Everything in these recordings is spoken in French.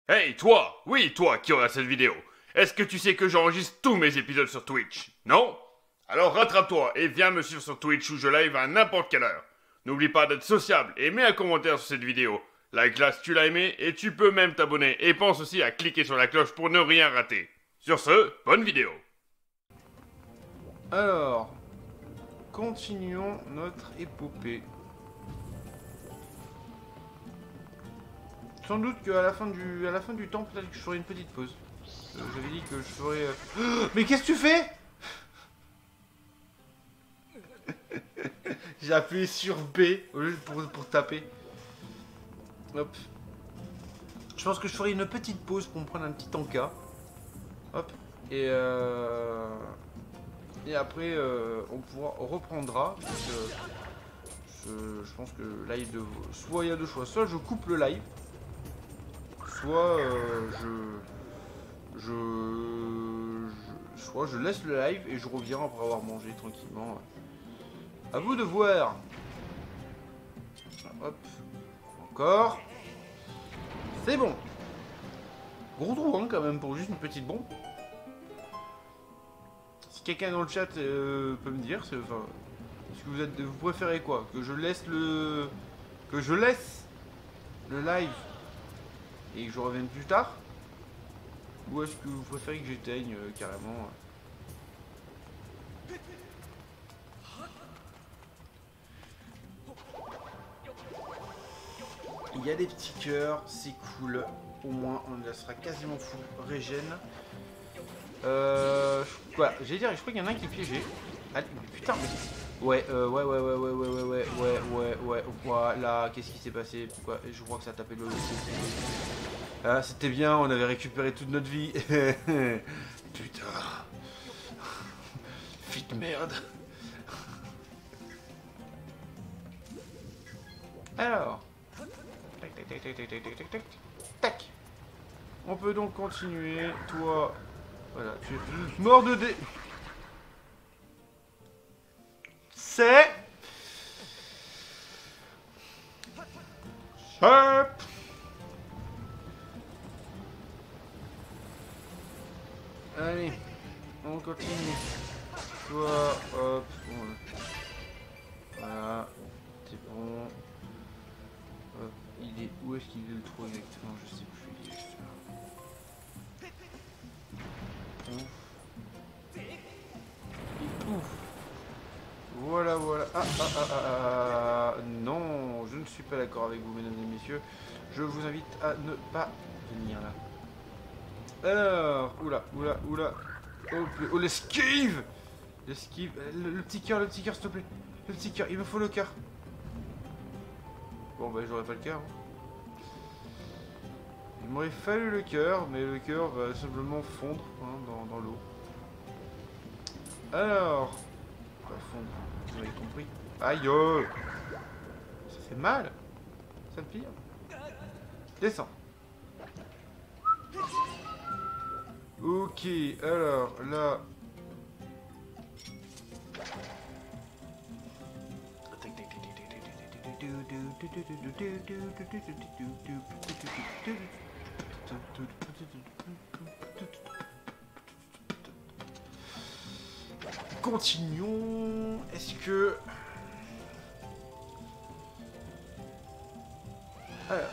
Hey, toi! Oui, toi qui regarde cette vidéo! Est-ce que tu sais que j'enregistre tous mes épisodes sur Twitch? Non? Alors rattrape-toi et viens me suivre sur Twitch où je live à n'importe quelle heure. N'oublie pas d'être sociable et mets un commentaire sur cette vidéo. Like-la si tu l'as aimé et tu peux même t'abonner. Et pense aussi à cliquer sur la cloche pour ne rien rater. Sur ce, bonne vidéo! Alors, continuons notre épopée. Sans doute qu'à la fin du temps, peut-être que je ferai une petite pause. J'avais dit que je ferais... Mais qu'est-ce que tu fais? J'ai appuyé sur B au lieu pour taper. Hop. Je pense que je ferai une petite pause pour me prendre un petit encas. Hop. Et après, on reprendra. Donc, je pense que live de... Soit il y a deux choix. Soit je coupe le live. Soit soit je laisse le live et je reviens après avoir mangé tranquillement. À vous de voir. Hop. Encore. C'est bon. Gros trou hein, quand même pour juste une petite bombe. Si quelqu'un dans le chat peut me dire, enfin, est-ce que vous préférez quoi? Que je laisse le live et que je revienne plus tard? Ou est-ce que vous préférez que j'éteigne carrément? Il y a des petits cœurs, c'est cool. Au moins, on sera quasiment full régène. Voilà, j'allais dire, je crois qu'il y en a un qui est piégé. Allez, putain, mais... Ouais, ouais. Voilà, qu'est-ce qui s'est passé? Pourquoi? Je crois que ça a tapé le... Ah, c'était bien, on avait récupéré toute notre vie. Putain. Fit merde. Alors. Tac. On peut donc continuer. Toi. Voilà, tu es mort de dé. C'est. Hop. Allez, on continue. Toi, hop. Voilà, c'est bon. Hop. Il est où est-ce qu'il est le trou exactement? Je sais plus. Il est juste là. Pouf. Et pouf. Voilà. Non, je ne suis pas d'accord avec vous, mesdames et messieurs. Je vous invite à ne pas venir là. Alors, oula. Oh, l'esquive. L'esquive. Le petit cœur, s'il te plaît. Le petit cœur, il me faut le cœur. Bon, bah, j'aurais pas le cœur. Il m'aurait fallu le cœur, mais le cœur va simplement fondre hein, dans l'eau. Alors, va fondre, vous avez compris. Aïe! Ça fait mal. Ça me pire. Descends. Ok, alors là. Continuons. Est-ce que... Alors.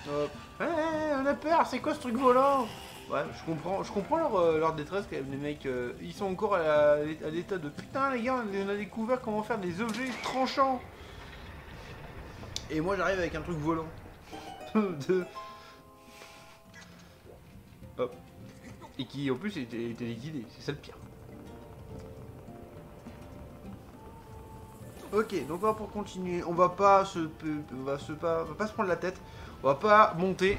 Hop. Ouais, on a peur, c'est quoi ce truc volant? Ouais, je comprends leur détresse quand même, les mecs. Ils sont encore à l'état de putain, les gars, on a découvert comment faire des objets tranchants. Et moi j'arrive avec un truc volant. Hop. Et qui en plus était liquidé, c'est ça le pire. Ok, donc là pour continuer, on va pas se prendre la tête. On va pas monter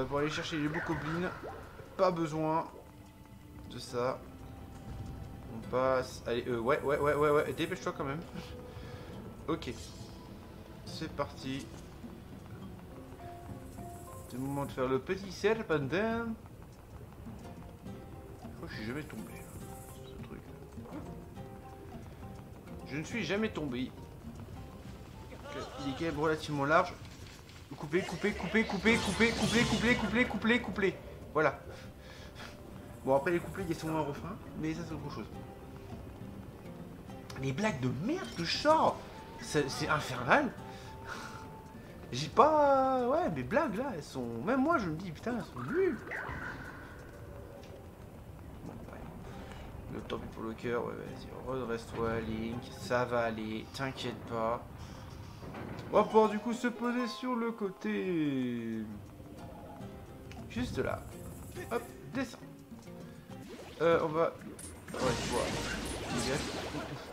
pour aller chercher les bokoblins. Pas besoin de ça. On passe. Allez, ouais. Dépêche-toi quand même. Ok. C'est parti. C'est le moment de faire le petit serpentin. Je crois que je suis jamais tombé. Ce truc. Je ne suis jamais tombé. Il est quand même relativement large. Couper. Voilà. Bon, après les couplets, il y a souvent un refrain, mais ça c'est autre chose. Les blagues de merde que je sors, c'est infernal. J'ai pas... Ouais, mes blagues là, elles sont... Même moi je me dis, putain, elles sont nulles. Bon, ouais. Le temps pour le cœur, ouais, vas-y, redresse-toi, Link, ça va aller, t'inquiète pas. On va pouvoir du coup se poser sur le côté... Juste là. Hop, descends. On va... Ouais, tu vois.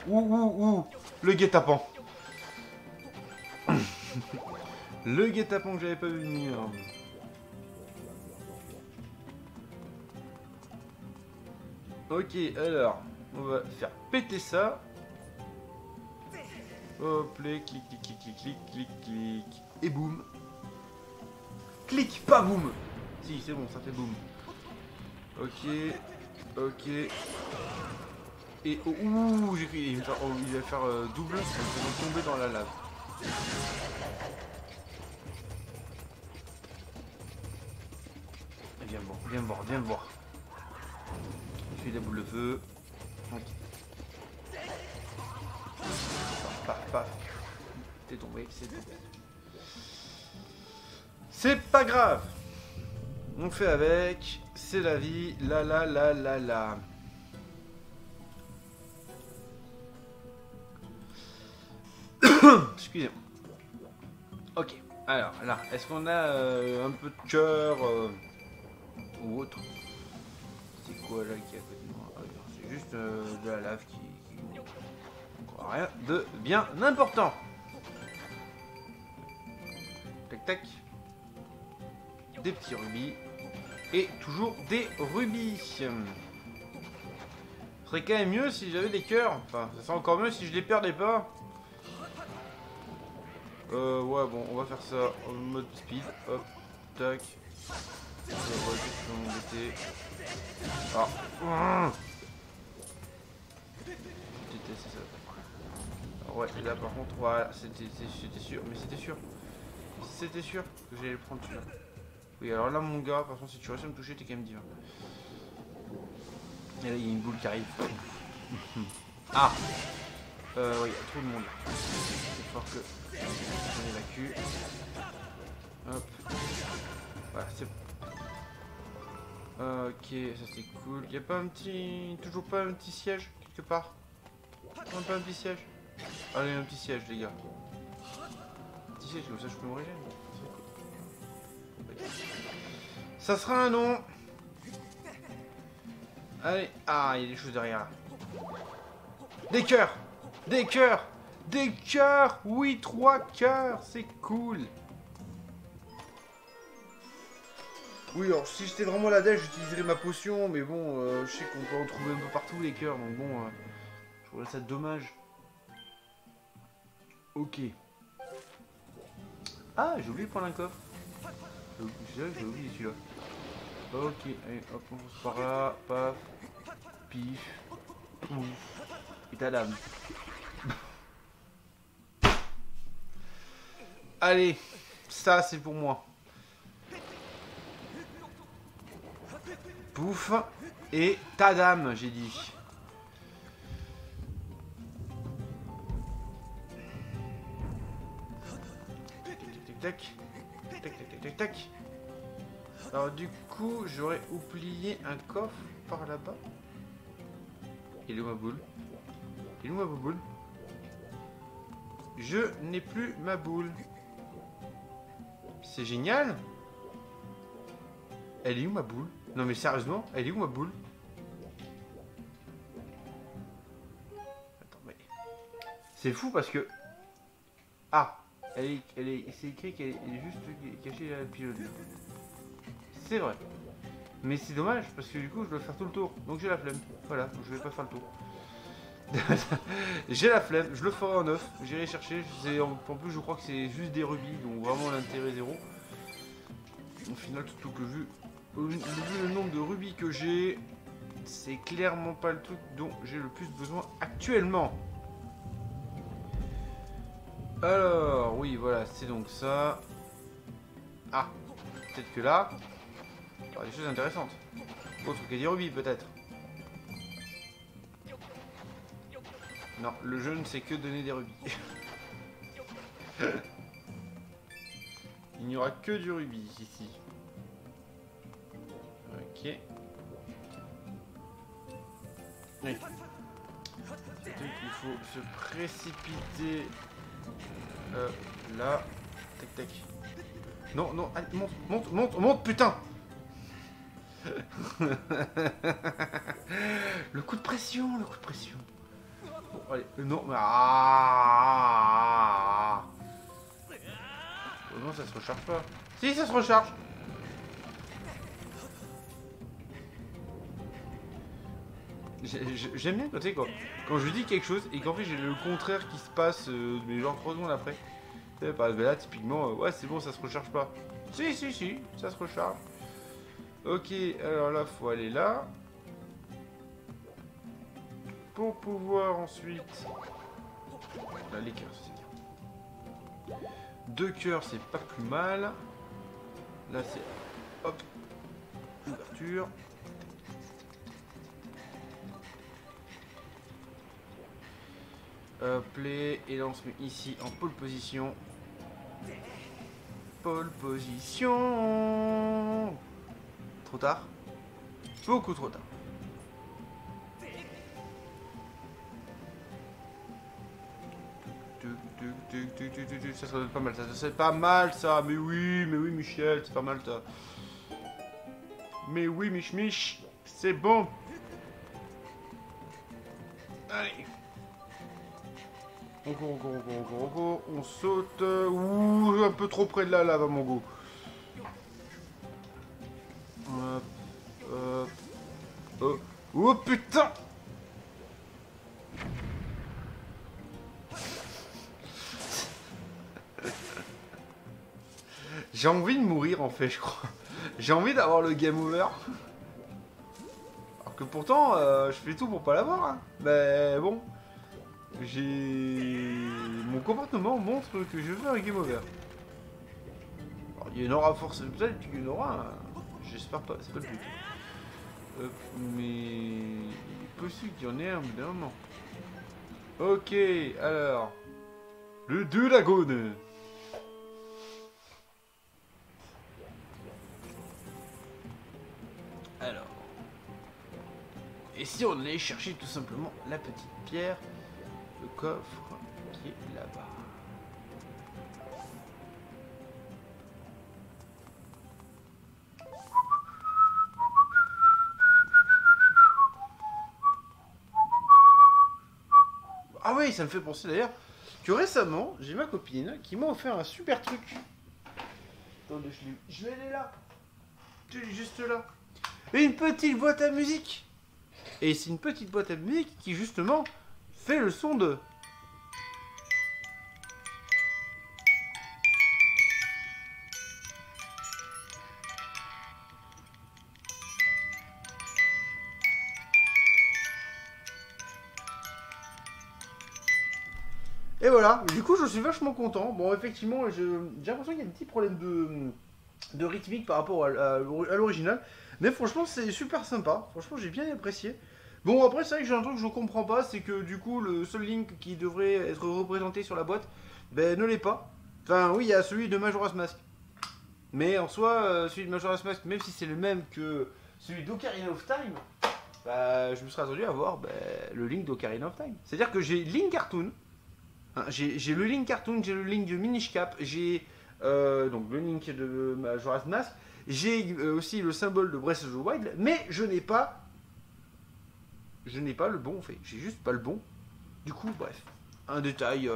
Ouh, le guet-apens. Le guet-apens que j'avais pas vu venir. Ok, alors, on va faire péter ça. Hop, les clic. Et boum. Clic, pas boum. Si, c'est bon, ça fait boum. Ok. Et oh, ouh, j'ai cru, il va faire double, ça va tomber dans la lave. Viens me voir. Je suis la boule de feu. Ok. Paf. T'es tombé, c'est tombé. C'est pas grave. On fait avec. C'est la vie. La. Excusez-moi. Ok. Alors, là, est-ce qu'on a un peu de cœur ou autre? C'est quoi là qui est à côté de moi? C'est juste de la lave qui... Rien de bien important. Tac. Des petits rubis. Et toujours des rubis. Ce serait quand même mieux si j'avais des cœurs. Enfin, ça serait encore mieux si je les perdais pas. Ouais, bon, on va faire ça en mode speed. Hop, tac. Ah. C'est ça. Alors ouais, là par contre, voilà, c'était sûr. Mais c'était sûr. C'était sûr que j'allais le prendre celui-là. Oui, alors là, mon gars, par contre, si tu restes à me toucher, t'es quand même divin. Et là, il y a une boule qui arrive. Ah! Ouais, il y a trop de monde. C'est fort que on évacue. Hop. Voilà, c'est... Ok, ça c'est cool. Il y a pas un petit... Toujours pas un petit siège, quelque part? Non, pas un petit siège. Allez, un petit siège, les gars. Un petit siège, comme ça je peux me régénérer. Ça sera un nom. Allez. Ah, il y a des choses derrière. Des cœurs. Oui, 3 cœurs. C'est cool. Oui, alors si j'étais vraiment la dèche, j'utiliserais ma potion. Mais bon, je sais qu'on peut en trouver un peu partout les cœurs. Donc bon, je trouve ça dommage. Ok. Ah, j'ai oublié de prendre un coffre. J'ai oublié celui-là. Ok, allez, hop, on passe par là, paf, pif, pouf, et ta dame. Allez, ça c'est pour moi. Pouf, et ta dame, j'ai dit. Tac. Alors du coup, j'aurais oublié un coffre par là-bas. Il est où ma boule? Je n'ai plus ma boule. C'est génial. Elle est où ma boule? Non mais sérieusement, elle est où ma boule? Attends mais... C'est fou parce que... Ah, c'est écrit qu'elle est juste cachée à la pilote. C'est vrai. Mais c'est dommage parce que du coup je dois faire tout le tour. Donc j'ai la flemme. Voilà, donc je vais pas faire le tour. J'ai la flemme, je le ferai en neuf. J'irai chercher. En plus je crois que c'est juste des rubis, donc vraiment l'intérêt zéro. Au final, surtout que vu le nombre de rubis que j'ai, c'est clairement pas le truc dont j'ai le plus besoin actuellement. Alors, oui, voilà, c'est donc ça. Ah, peut-être que là, il y aura des choses intéressantes. Autre que des rubis, peut-être. Non, le jeu ne sait que donner des rubis. Il n'y aura que du rubis ici. Ok. Oui. Donc il faut se précipiter là. Tac tac. Non, non, allez, monte, monte, monte, monte, putain. Le coup de pression, le coup de pression. Bon, allez, non, mais ah. Oh non, ça se recharge pas. Si, ça se recharge. J'aime bien côté quand je dis quelque chose et qu'en fait j'ai le contraire qui se passe, mais genre 3 secondes après. Par exemple, là, typiquement, ouais, c'est bon, ça se recharge pas. Si, si, si, ça se recharge. Ok, alors là, faut aller là. Pour pouvoir ensuite... Là, les cœurs, c'est bien. 2 cœurs, c'est pas plus mal. Là, c'est... Hop. Ouverture. Play. Et là, on se met ici en pole position. Pole position. Trop tard. Beaucoup trop tard. Ça serait pas mal, ça c'est pas mal ça. Mais oui, Michel, c'est pas mal ça. Mais oui, Mich, c'est bon. Allez. On court, on saute. Ouh, un peu trop près de la lave, mon go. Hop, hop. Oh, oh putain. J'ai envie de mourir en fait, je crois. J'ai envie d'avoir le game over. Alors que pourtant, je fais tout pour pas l'avoir. Hein. Mais bon. Mon comportement montre que je veux un game over. Alors, il y en aura forcément. Peut-être qu'il y en aura. Hein. J'espère pas, c'est pas le but. Mais il est possible qu'il y en ait un bout d'un moment. Ok, alors. Le 2 Lagone. Alors. Et si on allait chercher tout simplement la petite pierre, le coffre qui est là-bas. Ah oui, ça me fait penser d'ailleurs que récemment, j'ai ma copine qui m'a offert un super truc. Attendez, je l'ai là. Je l'ai juste là. Une petite boîte à musique. Et c'est une petite boîte à musique qui justement fait le son de... Et voilà, du coup je suis vachement content. Bon effectivement j'ai l'impression qu'il y a un petit problème de rythmique par rapport à l'original. Mais franchement c'est super sympa, franchement j'ai bien apprécié. Bon après c'est vrai que j'ai un truc que je comprends pas, c'est que du coup le seul Link qui devrait être représenté sur la boîte, ben ne l'est pas. Enfin oui il y a celui de Majora's Mask. Mais en soi celui de Majora's Mask, même si c'est le même que celui d'Ocarina of Time, bah, je me serais attendu à voir le Link d'Ocarina of Time. C'est-à-dire que j'ai Link Cartoon. J'ai le Link Cartoon, j'ai le Link de Minish Cap, j'ai donc le Link de Majora's Mask, j'ai aussi le symbole de Breath of the Wild, mais je n'ai pas le bon en fait, j'ai juste pas le bon. Du coup, bref, un détail.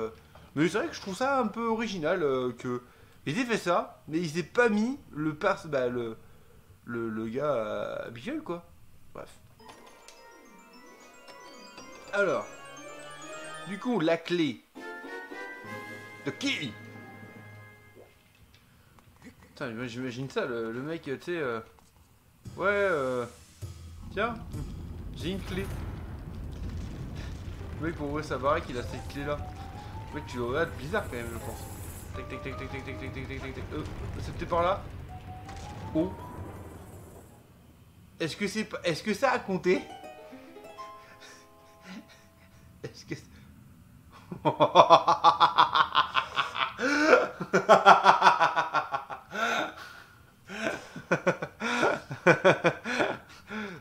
Mais c'est vrai que je trouve ça un peu original que ils aient fait ça, mais ils aient pas mis le gars habituel quoi. Bref. Alors, du coup, la clé. De qui? Putain, j'imagine ça, le mec, tu sais... Ouais, tiens, j'ai une clé. Le mec, pour ouvrir sa baraque, il a cette clé-là. Le mec, tu le regardes bizarre quand même, je pense. Tac, tac, tac, tac, tac, tac, tac, tac, tac, tac. C'était par là. Oh. Est-ce que c'est pas... Est-ce que ça a compté? Est-ce que...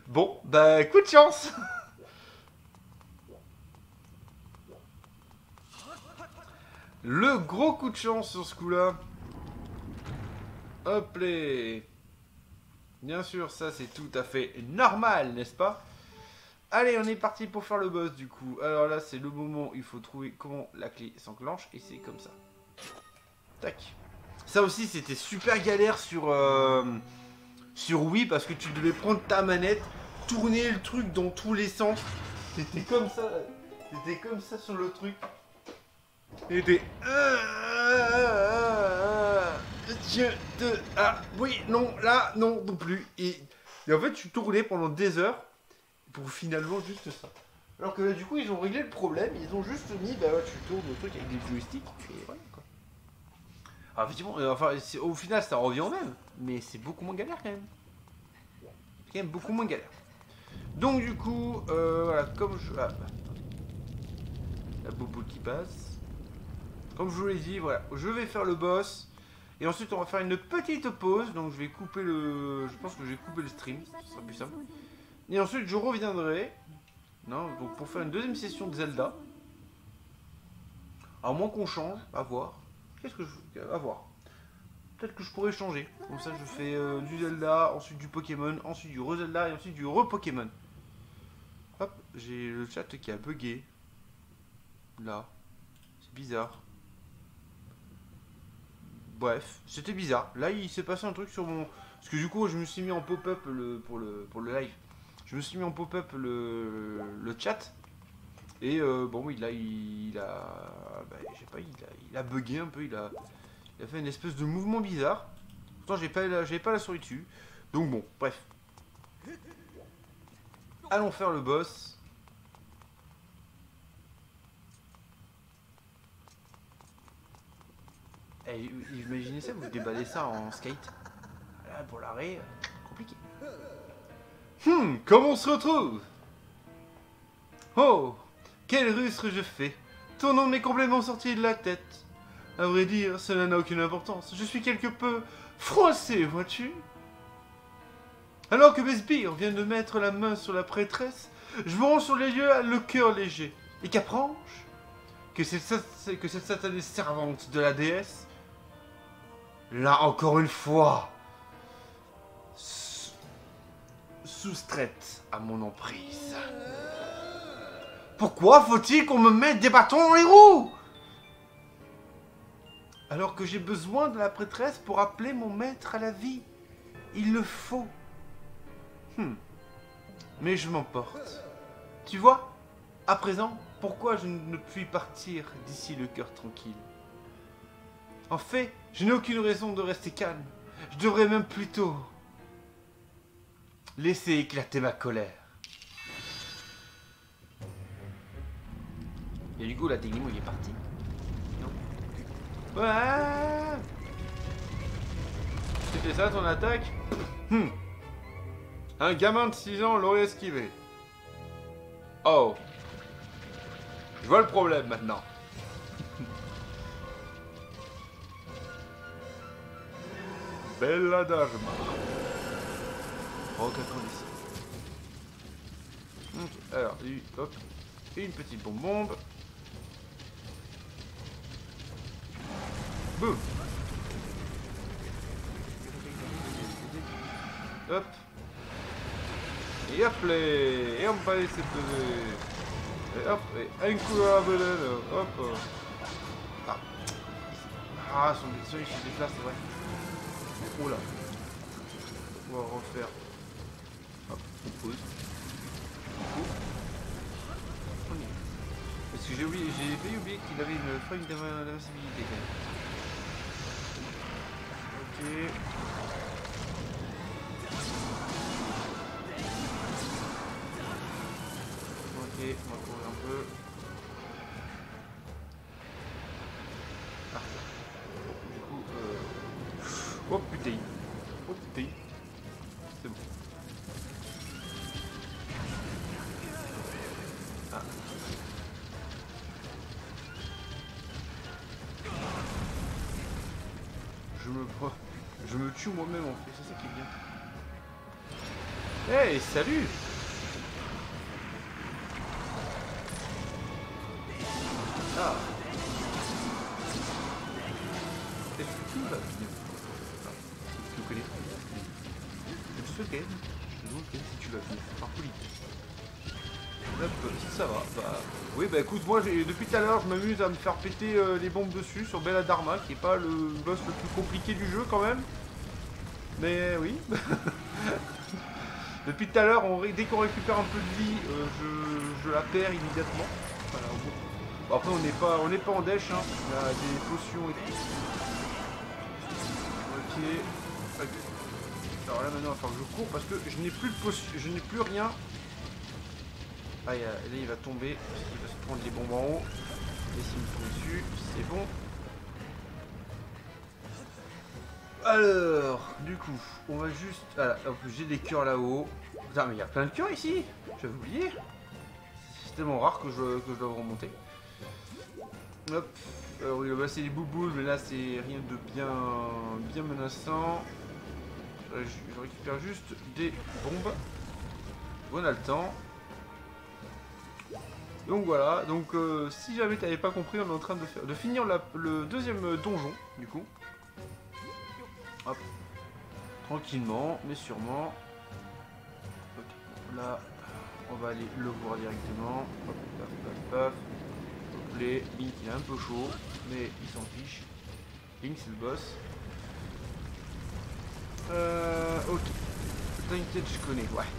Bon, bah, coup de chance. Le gros coup de chance sur ce coup-là. Hop les. Bien sûr, ça c'est tout à fait normal, n'est-ce pas? Allez, on est parti pour faire le boss du coup. Alors là, c'est le moment où il faut trouver comment la clé s'enclenche. Et c'est comme ça. Tac. Ça aussi, c'était super galère sur Wii parce que tu devais prendre ta manette, tourner le truc dans tous les sens. C'était comme ça. C'était comme ça sur le truc. C'était... Ah, oui, non, là, non, non plus. Et en fait, tu tournais pendant des heures pour finalement juste ça. Alors que là, du coup, ils ont réglé le problème. Ils ont juste mis, bah ouais, tu tournes le truc avec des joysticks. Et voilà, quoi. Alors, effectivement, enfin, au final, ça revient au même. Mais c'est beaucoup moins galère, quand même. C'est quand même beaucoup moins galère. Donc, du coup, voilà, comme je... Ah, bah, attendez. La bobo qui passe. Comme je vous l'ai dit, voilà, je vais faire le boss. Et ensuite, on va faire une petite pause. Donc, je vais couper le... Je pense que je vais couper le stream. Ce sera plus simple. Et ensuite, je reviendrai. Non, donc pour faire une deuxième session de Zelda. À moins qu'on change. À voir. Qu'est-ce que je... À voir. Peut-être que je pourrais changer. Comme ça, je fais du Zelda, ensuite du Pokémon, ensuite du re-Zelda et ensuite du re-Pokémon. Hop, j'ai le chat qui a bugué. Là. C'est bizarre. Bref, c'était bizarre. Là, il s'est passé un truc sur mon... Parce que du coup, je me suis mis en pop-up pour le live. Je me suis mis en pop-up le chat. Et bon, oui, là, il a... Bah, je sais pas, il a bugué un peu. Il a fait une espèce de mouvement bizarre. Pourtant, j'avais pas la souris dessus. Donc bon, bref. Allons faire le boss. Eh, imaginez ça, vous déballez ça en skate. Là, pour l'arrêt, compliqué. Comment on se retrouve? Oh, quel rustre je fais. Ton nom m'est complètement sorti de la tête. À vrai dire, cela n'a aucune importance. Je suis quelque peu froissé, vois-tu? Alors que mes sbires viennent de mettre la main sur la prêtresse, je me rends sur les lieux le cœur léger. Et qu'apprends-je? Que cette satanée servante de la déesse, là encore une fois, soustraite à mon emprise. Pourquoi faut-il qu'on me mette des bâtons dans les roues? Alors que j'ai besoin de la prêtresse pour appeler mon maître à la vie. Il le faut. Mais je m'emporte. Tu vois, à présent, pourquoi je ne puis partir d'ici le cœur tranquille? En fait, je n'ai aucune raison de rester calme. Je devrais même plutôt laisser éclater ma colère. Et du coup, la Ténimo, il est parti. Non. Ouais. C'était ça ton attaque? Un gamin de 6 ans l'aurait esquivé. Oh. Je vois le problème maintenant. Bella Dharma. Oh, quelle condition. Ok, alors, hop. Une petite bombe. Boum. Hop. Et hop les. Et on va laisser peser. Et hop. Et un coup à la belette. Hop. Ah. Ah, son il se déplace, c'est vrai. Oh là. On va refaire. Hop, on pose. On y est. Parce que j'ai failli oublier qu'il avait une feuille d'invincibilité quand même. Ok. Ok, on va courir un peu. Parfait. Je me tue moi-même en fait, c'est ça qui est bien. Hey, salut! Ah! Est-ce que tu vas venir? Tu le connais? Je te souhaite, si tu vas venir, par politique. Hop, si ça va, bah... Oui, bah écoute, moi, depuis tout à l'heure, je m'amuse à me faire péter les bombes dessus sur Bella Dharma, qui est pas le boss le plus compliqué du jeu, quand même. Mais oui. Depuis tout à l'heure, dès qu'on récupère un peu de vie, je la perds immédiatement. Voilà, bon, après, on n'est pas en dèche, hein. Il y a des potions et tout. Ok. Alors là, maintenant, il va falloir que je cours, parce que je n'ai plus de potion, je n'ai plus rien. Ah, là il va tomber, il va se prendre les bombes en haut. Et s'il me tombe dessus, c'est bon. Alors, du coup, on va juste... Ah, en plus j'ai des cœurs là-haut. Putain, mais il y a plein de cœurs ici. J'avais oublié. C'est tellement rare que je dois remonter. Hop. Alors oui, là c'est les bouboules, mais là c'est rien de bien menaçant. Je récupère juste des bombes. On a le temps. Donc voilà, donc si jamais t'avais pas compris, on est en train de finir le deuxième donjon, du coup. Hop. Tranquillement, mais sûrement. Ok, là, on va aller le voir directement. Hop, paf, paf, paf. Hop, Link, il est un peu chaud, mais il s'en fiche. Link, c'est le boss. Ok. T'inquiète, je connais, ouais.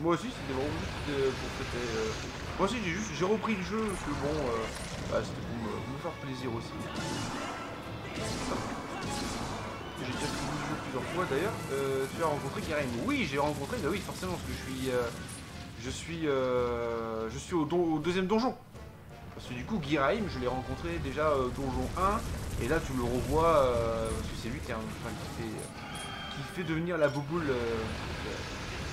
Moi aussi, c'était vraiment juste pour fêter. Moi aussi, j'ai repris le jeu parce que bon, bah, c'était pour me faire plaisir aussi. J'ai déjà fini le jeu plusieurs fois d'ailleurs. Tu as rencontré Giraim? Oui, j'ai rencontré. Bah oui, forcément, parce que je suis au deuxième donjon. Parce que du coup, Giraim, je l'ai rencontré déjà donjon 1, et là tu le revois parce que c'est lui qui fait devenir la bouboule.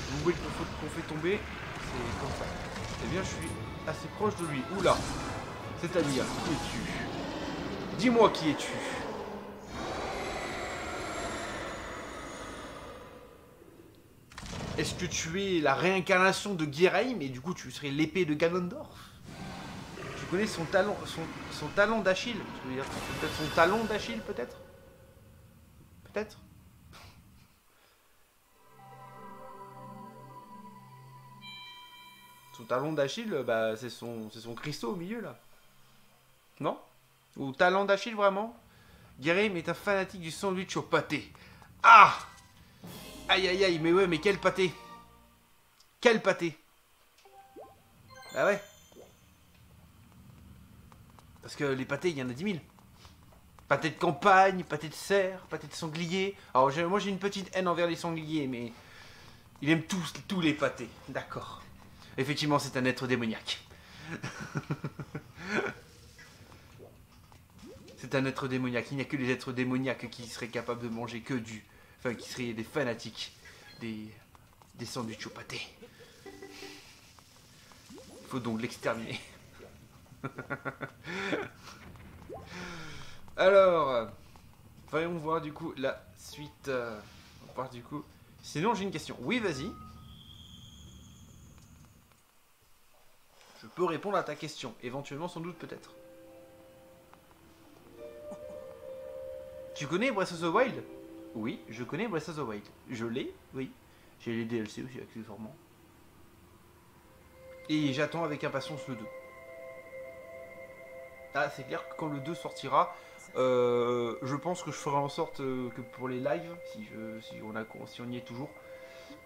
Vous voyez qu'on fait tomber, c'est comme ça. Eh bien, je suis assez proche de lui. Oula. C'est-à-dire, qui es-tu? Dis-moi qui es-tu? Est-ce que tu es la réincarnation de Giraim et du coup tu serais l'épée de Ganondorf? Tu connais son talon d'Achille? Je veux dire, peut-être son talon d'Achille, peut-être? Peut-être? Son talon d'Achille, bah, c'est son cristaux au milieu, là. Non? Ou talon d'Achille, vraiment? Giraim est un fanatique du sandwich au pâté. Ah! Aïe, aïe, aïe, mais ouais, mais quel pâté? Quel pâté? Ah ouais? Parce que les pâtés, il y en a 10 000. Pâté de campagne, pâté de cerf, pâté de sanglier. Alors, moi, j'ai une petite haine envers les sangliers, mais... il aime tous les pâtés. D'accord. Effectivement, c'est un être démoniaque. C'est un être démoniaque. Il n'y a que les êtres démoniaques qui seraient capables de manger que du... Enfin, qui seraient des fanatiques. Des sandwichs au pâté. Il faut donc l'exterminer. Alors... voyons voir du coup la suite. On va voir du coup... Sinon, j'ai une question. Oui, vas-y. Je peux répondre à ta question. Éventuellement, sans doute, peut-être. Tu connais Breath of the Wild? Oui, je connais Breath of the Wild. Je l'ai, oui. J'ai les DLC aussi, accessoirement. Et j'attends avec impatience le 2. Ah, c'est clair que quand le 2 sortira, je pense que je ferai en sorte que pour les lives, si on y est toujours,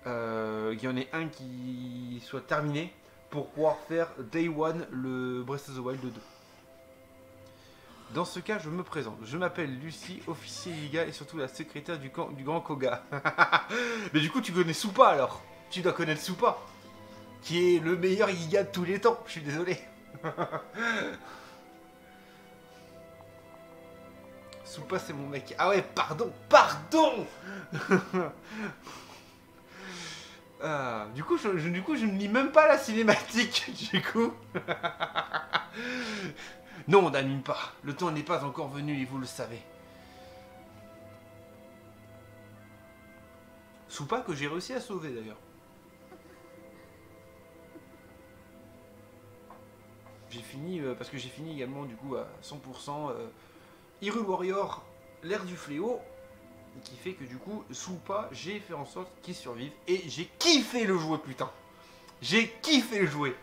il y en ait un qui soit terminé pour pouvoir faire Day One le Breath of the Wild 2. Dans ce cas, je me présente. Je m'appelle Lucie, officier Yiga et surtout la secrétaire du Grand Koga. Mais du coup, tu connais Soupa alors? Tu dois connaître Soupa, qui est le meilleur Yiga de tous les temps. Je suis désolé. Soupa, c'est mon mec. Ah ouais, pardon. Du coup, je ne lis même pas la cinématique. Du coup. Non, on n'anime pas. Le temps n'est pas encore venu et vous le savez. Soupa que j'ai réussi à sauver d'ailleurs. J'ai fini, parce que j'ai fini également du coup à 100% Hyrule Warrior, l'ère du fléau. Qui fait que du coup, Soupa, j'ai fait en sorte qu'il survive. Et j'ai kiffé le jouer, putain. J'ai kiffé le jouer.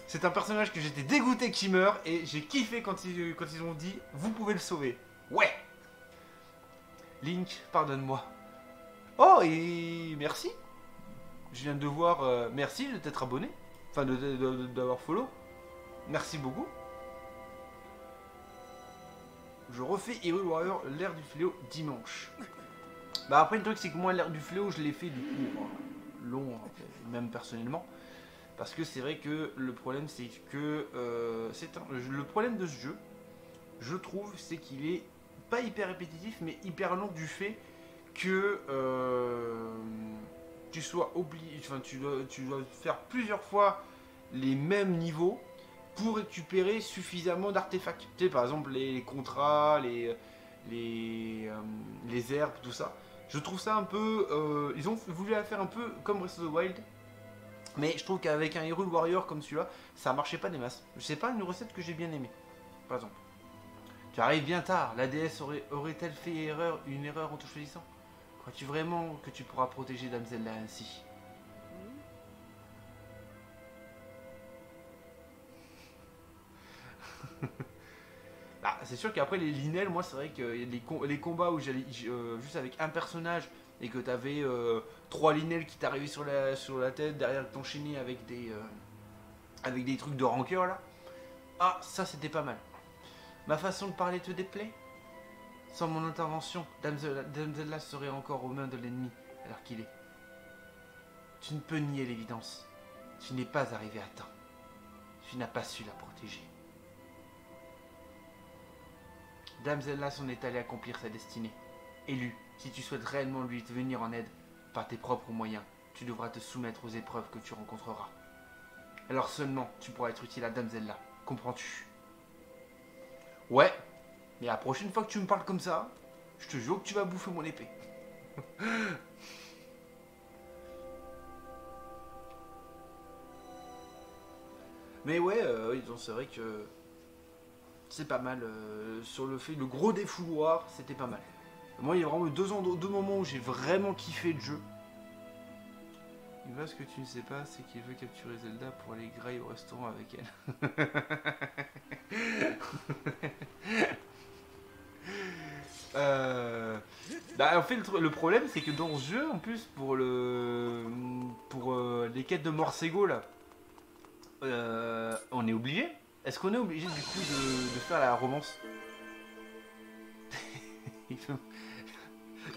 C'est un personnage que j'étais dégoûté qu'il meure. Et j'ai kiffé quand ils ont dit, vous pouvez le sauver. Ouais. Link, pardonne-moi. Oh, et merci. Je viens de voir, merci de t'être abonné. Enfin, d'avoir follow. Merci beaucoup. Je refais Hyrule Warrior, l'ère du fléau, dimanche. Bah après le truc c'est que moi l'ère du fléau je l'ai fait du coup long, même personnellement. Parce que c'est vrai que le problème c'est que le problème de ce jeu, je trouve, c'est qu'il est pas hyper répétitif mais hyper long du fait que tu sois obligé, enfin tu dois faire plusieurs fois les mêmes niveaux pour récupérer suffisamment d'artefacts. Tu sais, par exemple, les contrats, les herbes, tout ça. Je trouve ça un peu... ils ont voulu la faire un peu comme Breath of the Wild. Mais je trouve qu'avec un Hyrule Warrior comme celui-là, ça marchait pas des masses. Je sais pas, une recette que j'ai bien aimée, par exemple. Tu arrives bien tard. La déesse aurait-elle fait une erreur en te choisissant? Crois-tu vraiment que tu pourras protéger Dame Zelda ainsi? Ah, c'est sûr qu'après les Linel, moi c'est vrai que les combats où j'allais juste avec un personnage et que t'avais 3 Linel qui t'arrivaient sur la tête, derrière t'enchaîner avec des trucs de rancœur là. Ah, ça c'était pas mal. Ma façon de parler te déplaît? Sans mon intervention, Dame Zelda serait encore aux mains de l'ennemi alors qu'il est. Tu ne peux nier l'évidence. Tu n'es pas arrivé à temps. Tu n'as pas su la protéger. Dame Zelda s'en est allée accomplir sa destinée. Élu, si tu souhaites réellement lui venir en aide, par tes propres moyens, tu devras te soumettre aux épreuves que tu rencontreras. Alors seulement tu pourras être utile à Dame Zelda. Comprends-tu? Ouais, mais la prochaine fois que tu me parles comme ça, je te jure que tu vas bouffer mon épée. Mais ouais, c'est vrai que c'est pas mal. Sur le gros défouloir, c'était pas mal. Moi, il y a vraiment eu deux moments où j'ai vraiment kiffé le jeu. Il va, ce que tu ne sais pas, c'est qu'il veut capturer Zelda pour aller grailler au restaurant avec elle. En fait, le problème, c'est que dans ce jeu, en plus, pour les quêtes de Morsego, là, on est obligé. Est-ce qu'on est obligé, du coup, de faire la romance?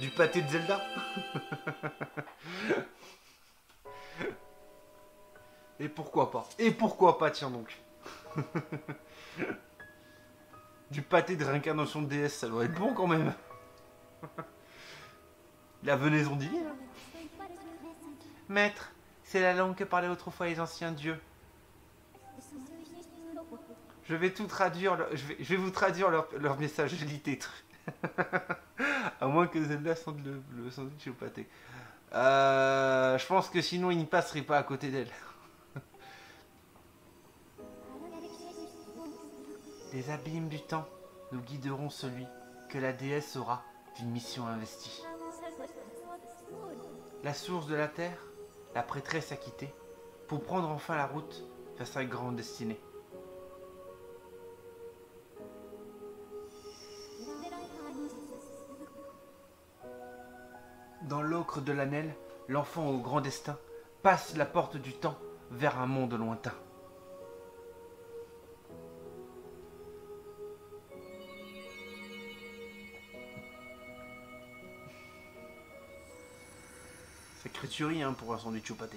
Du pâté de Zelda. Et pourquoi pas? Et pourquoi pas, tiens donc. Du pâté de réincarnation de DS, ça doit être bon quand même. La venaison divine. Maître, c'est la langue que parlaient autrefois les anciens dieux. Je vais tout traduire, je vais vous traduire leur message, je lis tes trucs. À moins que Zelda sente le sandwich au pâté. Je pense que sinon il ne passerait pas à côté d'elle. Les abîmes du temps nous guideront celui que la déesse aura d'une mission investie. La source de la terre, la prêtresse a quitté pour prendre enfin la route vers sa grande destinée. Dans l'ocre de l'Anel, l'enfant au grand destin passe la porte du temps vers un monde lointain. Sacrée tuerie hein, pour un sandwich au pâté.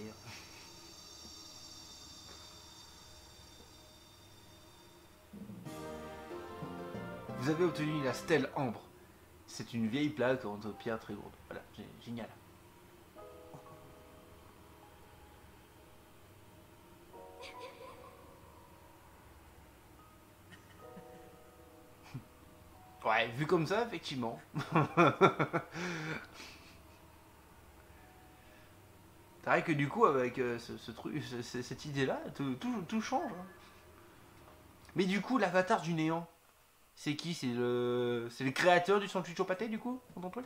Vous avez obtenu la stèle ambre. C'est une vieille plaque en pierre très lourde. Voilà, génial. Ouais, vu comme ça, effectivement. C'est vrai que du coup, avec ce truc, cette idée-là, tout change. Hein. Mais du coup, l'avatar du néant, c'est qui? C'est le créateur du sandwich au pâté, du coup, dans ton truc?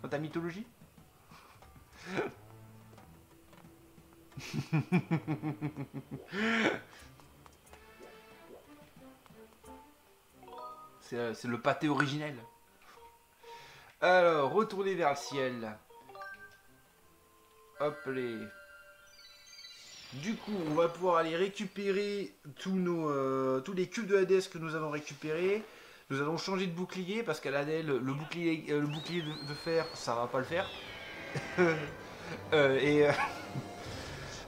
Dans ta mythologie? C'est le pâté originel. Alors, retourner vers le ciel. Hop les. Du coup, on va pouvoir aller récupérer tous les cubes de Hades que nous avons récupérés. Nous allons changer de bouclier parce qu'à l'Adèle, le bouclier de fer, ça va pas le faire.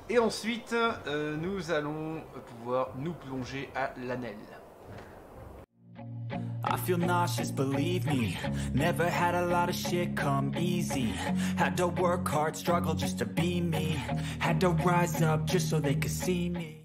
Et ensuite, nous allons pouvoir nous plonger à l'Anel. I feel nauseous, believe me. Never had a lot of shit come easy. Had to work hard, struggle just to be me. Had to rise up just so they could see me.